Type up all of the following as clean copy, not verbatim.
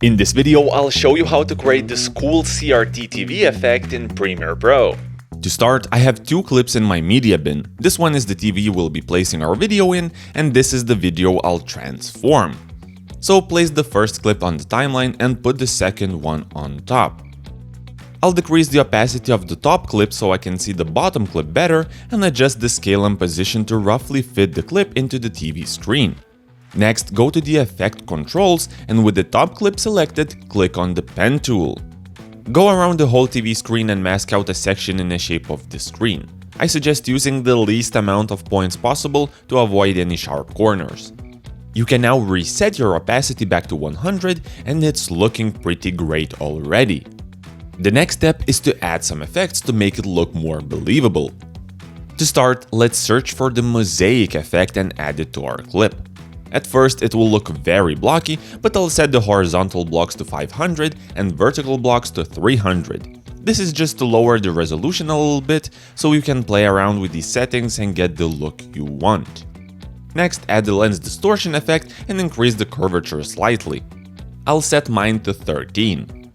In this video, I'll show you how to create this cool CRT TV effect in Premiere Pro. To start, I have two clips in my media bin. This one is the TV we'll be placing our video in, and this is the video I'll transform. So place the first clip on the timeline and put the second one on top. I'll decrease the opacity of the top clip so I can see the bottom clip better and adjust the scale and position to roughly fit the clip into the TV screen. Next, go to the Effect Controls and with the top clip selected, click on the Pen tool. Go around the whole TV screen and mask out a section in the shape of the screen. I suggest using the least amount of points possible to avoid any sharp corners. You can now reset your opacity back to 100 and it's looking pretty great already. The next step is to add some effects to make it look more believable. To start, let's search for the mosaic effect and add it to our clip. At first it will look very blocky, but I'll set the horizontal blocks to 500 and vertical blocks to 300. This is just to lower the resolution a little bit, so you can play around with these settings and get the look you want. Next, add the lens distortion effect and increase the curvature slightly. I'll set mine to 13.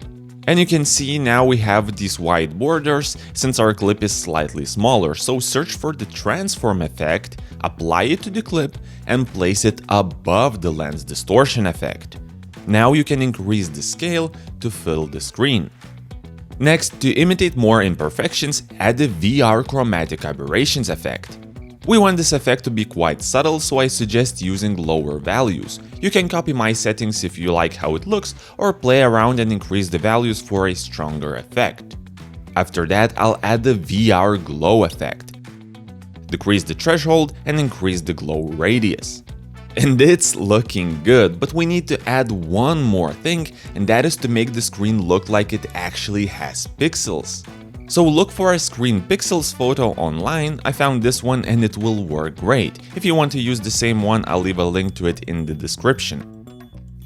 And you can see now we have these white borders since our clip is slightly smaller, so search for the transform effect, apply it to the clip and place it above the lens distortion effect. Now you can increase the scale to fill the screen. Next, to imitate more imperfections, add the VR chromatic aberrations effect. We want this effect to be quite subtle, so I suggest using lower values. You can copy my settings if you like how it looks, or play around and increase the values for a stronger effect. After that, I'll add the VR glow effect. Decrease the threshold and increase the glow radius. And it's looking good, but we need to add one more thing, and that is to make the screen look like it actually has pixels. So look for a screen pixels photo online. I found this one and it will work great. If you want to use the same one, I'll leave a link to it in the description.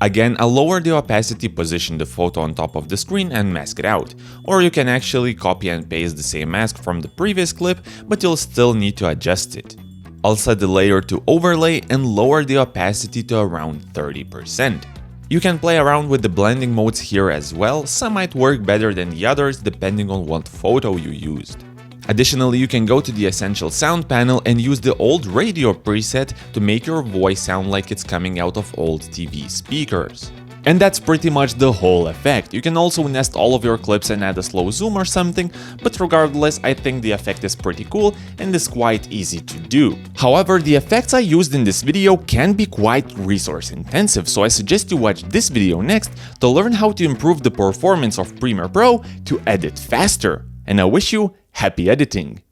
Again, I'll lower the opacity, position the photo on top of the screen and mask it out. Or you can actually copy and paste the same mask from the previous clip, but you'll still need to adjust it. I'll set the layer to overlay and lower the opacity to around 30%. You can play around with the blending modes here as well, some might work better than the others depending on what photo you used. Additionally, you can go to the Essential Sound panel and use the old radio preset to make your voice sound like it's coming out of old TV speakers. And that's pretty much the whole effect. You can also nest all of your clips and add a slow zoom or something, but regardless, I think the effect is pretty cool and is quite easy to do. However, the effects I used in this video can be quite resource intensive, so I suggest you watch this video next to learn how to improve the performance of Premiere Pro to edit faster. And I wish you happy editing!